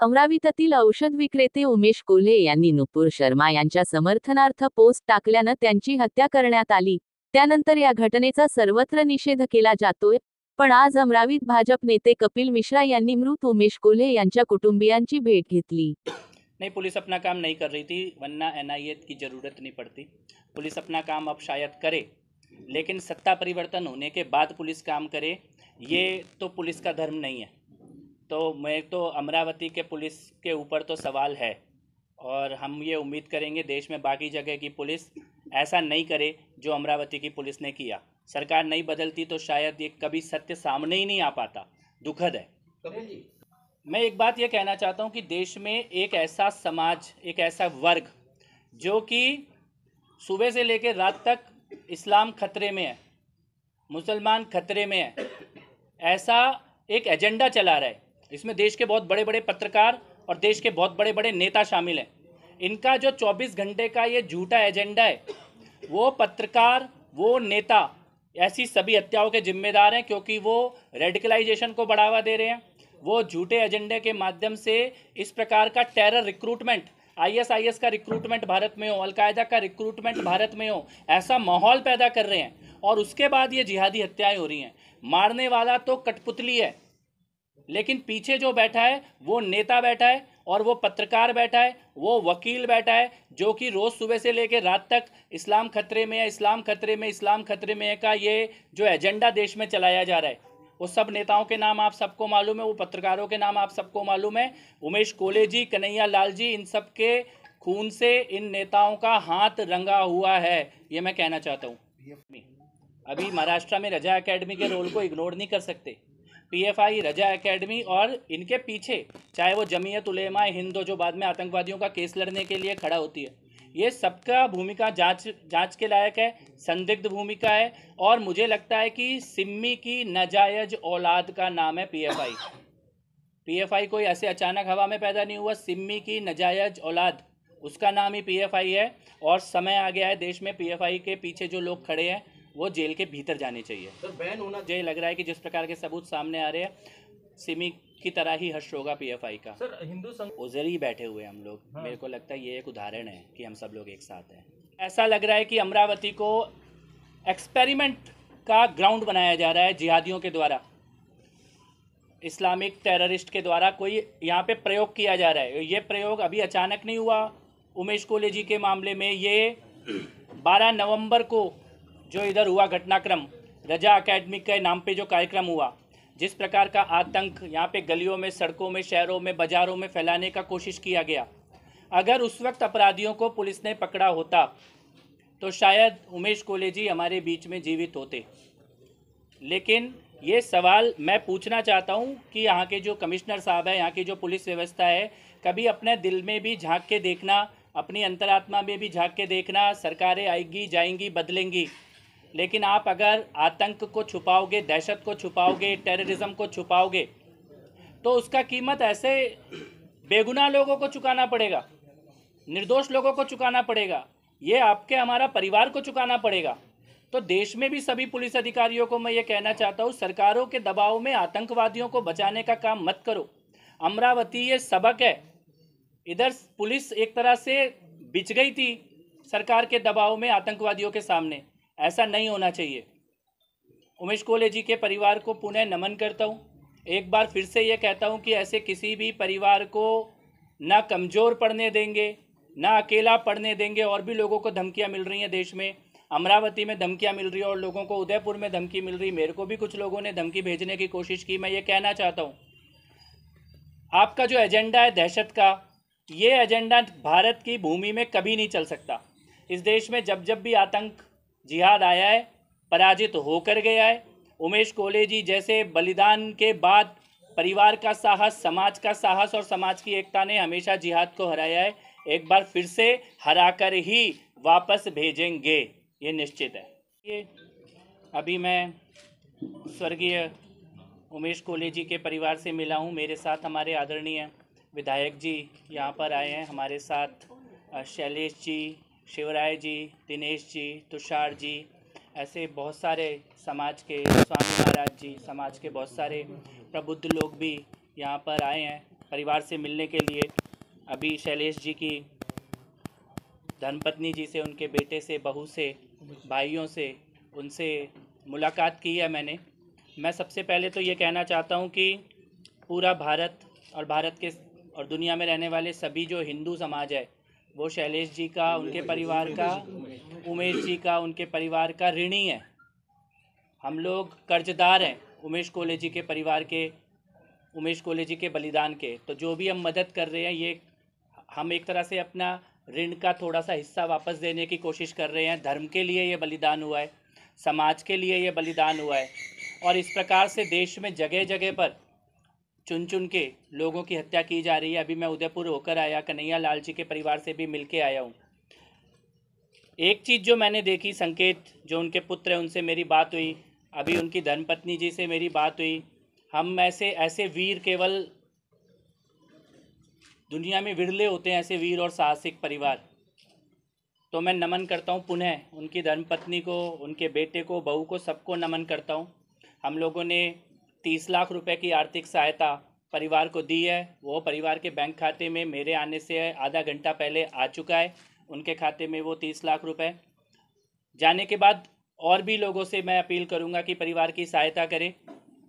अमरावतीतील औषध विक्रेते उमेश कोल्हे यांनी नुपूर शर्मा यांच्या समर्थनार्थ पोस्ट टाकल्यानं त्यांची हत्या करण्यात आली। त्यानंतर या घटनेचा सर्वत्र निषेध केला जातोय। पण आज अमरावतीत भाजप नेते कपिल मिश्रा यांनी मृत उमेश कोल्हे यांच्या कुटुंबियांची भेट घेतली। नहीं, पुलिस अपना काम नहीं कर रही थी, वरना एनआईए की ज़रूरत नहीं पड़ती। पुलिस अपना काम अब शायद करे, लेकिन सत्ता परिवर्तन होने के बाद पुलिस काम करे, ये तो पुलिस का धर्म नहीं है। तो मैं तो अमरावती के पुलिस के ऊपर तो सवाल है, और हम ये उम्मीद करेंगे देश में बाकी जगह की पुलिस ऐसा नहीं करे जो अमरावती की पुलिस ने किया। सरकार नहीं बदलती तो शायद ये कभी सत्य सामने ही नहीं आ पाता। दुखद है। मैं एक बात ये कहना चाहता हूँ कि देश में एक ऐसा समाज, एक ऐसा वर्ग जो कि सुबह से लेकर रात तक इस्लाम खतरे में है, मुसलमान खतरे में है, ऐसा एक एजेंडा चला रहा है। इसमें देश के बहुत बड़े बड़े पत्रकार और देश के बहुत बड़े बड़े नेता शामिल हैं। इनका जो 24 घंटे का ये झूठा एजेंडा है, वो पत्रकार, वो नेता ऐसी सभी हत्याओं के जिम्मेदार हैं, क्योंकि वो रेडिकलाइजेशन को बढ़ावा दे रहे हैं। वो झूठे एजेंडे के माध्यम से इस प्रकार का टेरर रिक्रूटमेंट, आईएसआईएस का रिक्रूटमेंट भारत में हो, अलकायदा का रिक्रूटमेंट भारत में हो, ऐसा माहौल पैदा कर रहे हैं। और उसके बाद ये जिहादी हत्याएं हो रही हैं। मारने वाला तो कठपुतली है, लेकिन पीछे जो बैठा है वो नेता बैठा है, और वो पत्रकार बैठा है, वो वकील बैठा है, जो कि रोज़ सुबह से लेकर रात तक इस्लाम खतरे में है, इस्लाम खतरे में, इस्लाम खतरे में है का ये जो एजेंडा देश में चलाया जा रहा है। वो सब नेताओं के नाम आप सबको मालूम है, वो पत्रकारों के नाम आप सबको मालूम है। उमेश कोल्हे जी, कन्हैया लाल जी, इन सब के खून से इन नेताओं का हाथ रंगा हुआ है, ये मैं कहना चाहता हूँ। अभी महाराष्ट्र में रजा एकेडमी के रोल को इग्नोर नहीं कर सकते। पीएफआई, रजा एकेडमी और इनके पीछे चाहे वो जमीयत उलेमा हिंद जो बाद में आतंकवादियों का केस लड़ने के लिए खड़ा होती है, ये सबका भूमिका जांच के लायक है, संदिग्ध भूमिका है। और मुझे लगता है कि सिम्मी की नाजायज औलाद का नाम है पीएफआई। पीएफआई कोई ऐसे अचानक हवा में पैदा नहीं हुआ। सिम्मी की नाजायज औलाद, उसका नाम ही पीएफआई है। और समय आ गया है देश में पीएफआई के पीछे जो लोग खड़े हैं वो जेल के भीतर जाने चाहिए। सर, बैन होना मुझे लग रहा है कि जिस प्रकार के सबूत सामने आ रहे हैं, सिमी की तरह ही हश्र होगा पीएफआई का। सर, हिंदू संघ उधर ही बैठे हुए हम लोग। हाँ। मेरे को लगता है ये एक उदाहरण है कि हम सब लोग एक साथ हैं। ऐसा लग रहा है कि अमरावती को एक्सपेरिमेंट का ग्राउंड बनाया जा रहा है जिहादियों के द्वारा, इस्लामिक टेररिस्ट के द्वारा कोई यहाँ पे प्रयोग किया जा रहा है। ये प्रयोग अभी अचानक नहीं हुआ। उमेश कोल्हे जी के मामले में ये 12 नवंबर को जो इधर हुआ घटनाक्रम, रजा एकेडमी के नाम पे जो कार्यक्रम हुआ, जिस प्रकार का आतंक यहाँ पे गलियों में, सड़कों में, शहरों में, बाज़ारों में फैलाने का कोशिश किया गया, अगर उस वक्त अपराधियों को पुलिस ने पकड़ा होता तो शायद उमेश कोल्हे जी हमारे बीच में जीवित होते। लेकिन ये सवाल मैं पूछना चाहता हूँ कि यहाँ के जो कमिश्नर साहब है, यहाँ की जो पुलिस व्यवस्था है, कभी अपने दिल में भी झांक के देखना, अपनी अंतरात्मा में भी झांक के देखना। सरकारें आएगी जाएंगी, बदलेंगी, लेकिन आप अगर आतंक को छुपाओगे, दहशत को छुपाओगे, टेररिज्म को छुपाओगे, तो उसका कीमत ऐसे बेगुनाह लोगों को चुकाना पड़ेगा, निर्दोष लोगों को चुकाना पड़ेगा, ये आपके हमारा परिवार को चुकाना पड़ेगा। तो देश में भी सभी पुलिस अधिकारियों को मैं ये कहना चाहता हूँ, सरकारों के दबाव में आतंकवादियों को बचाने का काम मत करो। अमरावती ये सबक है। इधर पुलिस एक तरह से बिछ गई थी सरकार के दबाव में आतंकवादियों के सामने। ऐसा नहीं होना चाहिए। उमेश कोल्हे जी के परिवार को पुनः नमन करता हूँ। एक बार फिर से ये कहता हूँ कि ऐसे किसी भी परिवार को ना कमज़ोर पड़ने देंगे, ना अकेला पड़ने देंगे। और भी लोगों को धमकियाँ मिल रही हैं देश में, अमरावती में धमकियाँ मिल रही है और लोगों को उदयपुर में धमकी मिल रही। मेरे को भी कुछ लोगों ने धमकी भेजने की कोशिश की। मैं ये कहना चाहता हूँ, आपका जो एजेंडा है दहशत का, ये एजेंडा भारत की भूमि में कभी नहीं चल सकता। इस देश में जब जब भी आतंक जिहाद आया है, पराजित होकर गया है। उमेश कोल्हे जी जैसे बलिदान के बाद परिवार का साहस, समाज का साहस और समाज की एकता ने हमेशा जिहाद को हराया है। एक बार फिर से हराकर ही वापस भेजेंगे, ये निश्चित है। ये अभी मैं स्वर्गीय उमेश कोल्हे जी के परिवार से मिला हूँ। मेरे साथ हमारे आदरणीय विधायक जी यहाँ पर आए हैं, हमारे साथ शैलेश जी, शिवराय जी, दिनेश जी, तुषार जी, ऐसे बहुत सारे समाज के, स्वामी महाराज जी, समाज के बहुत सारे प्रबुद्ध लोग भी यहाँ पर आए हैं। परिवार से मिलने के लिए। अभी शैलेश जी की धर्मपत्नी जी से, उनके बेटे से, बहू से, भाइयों से, उनसे मुलाकात की है मैंने। मैं सबसे पहले तो ये कहना चाहता हूँ कि पूरा भारत और भारत के और दुनिया में रहने वाले सभी जो हिंदू समाज है वो शैलेश जी का, उनके परिवार का, उमेश जी का, उनके परिवार का ऋणी है। हम लोग कर्जदार हैं उमेश कोले जी के परिवार के, उमेश कोले जी के बलिदान के। तो जो भी हम मदद कर रहे हैं, ये हम एक तरह से अपना ऋण का थोड़ा सा हिस्सा वापस देने की कोशिश कर रहे हैं। धर्म के लिए ये बलिदान हुआ है, समाज के लिए ये बलिदान हुआ है, और इस प्रकार से देश में जगह जगह पर चुन चुन के लोगों की हत्या की जा रही है। अभी मैं उदयपुर होकर आया, कन्हैया लाल जी के परिवार से भी मिल के आया हूँ। एक चीज़ जो मैंने देखी, संकेत जो उनके पुत्र हैं उनसे मेरी बात हुई, अभी उनकी धर्मपत्नी जी से मेरी बात हुई। हम ऐसे वीर केवल दुनिया में विरले होते हैं, ऐसे वीर और साहसिक परिवार। तो मैं नमन करता हूँ पुनः उनकी धर्मपत्नी को, उनके बेटे को, बहू को, सबको नमन करता हूँ। हम लोगों ने 30 लाख रुपए की आर्थिक सहायता परिवार को दी है। वो परिवार के बैंक खाते में मेरे आने से आधा घंटा पहले आ चुका है। उनके खाते में वो 30 लाख रुपए जाने के बाद और भी लोगों से मैं अपील करूंगा कि परिवार की सहायता करें।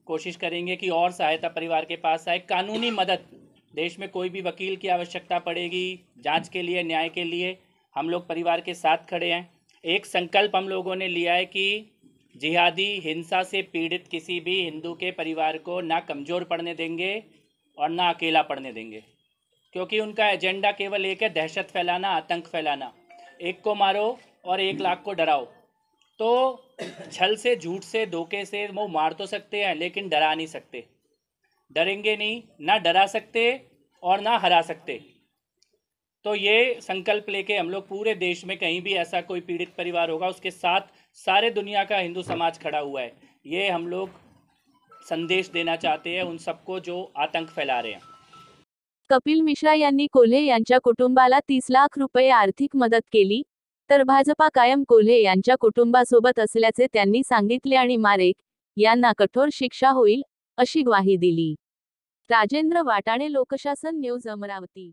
कोशिश करेंगे कि और सहायता परिवार के पास आए। कानूनी मदद, देश में कोई भी वकील की आवश्यकता पड़ेगी जांच के लिए, न्याय के लिए, हम लोग परिवार के साथ खड़े हैं। एक संकल्प हम लोगों ने लिया है कि जिहादी हिंसा से पीड़ित किसी भी हिंदू के परिवार को ना कमज़ोर पड़ने देंगे और ना अकेला पड़ने देंगे, क्योंकि उनका एजेंडा केवल एक है, दहशत फैलाना, आतंक फैलाना। एक को मारो और 1 लाख को डराओ। तो छल से, झूठ से, धोखे से वो मार तो सकते हैं लेकिन डरा नहीं सकते। डरेंगे नहीं, ना डरा सकते और ना हरा सकते। तो ये संकल्प लेके हम लोग पूरे देश में कहीं भी ऐसा कोई पीड़ित परिवार होगा, उसके साथ सारे दुनिया का हिंदू समाज खड़ा हुआ है। ये हम लोग संदेश देना चाहते हैं उन सबको जो आतंक फैला रहे हैं। कपिल मिश्रा यांनी कोल्हे यांच्या कुटुंबाला 30 लाख रुपये आर्थिक मदत केली, तर भाजपा कायम कोल्हे यांच्या कुटुंबासोबत असल्याचे त्यांनी सांगितले आणि मारेक यांना कठोर शिक्षा होईल अशी ग्वाही दिली। राजेंद्र वाटाणे, लोकशासन न्यूज, अमरावती।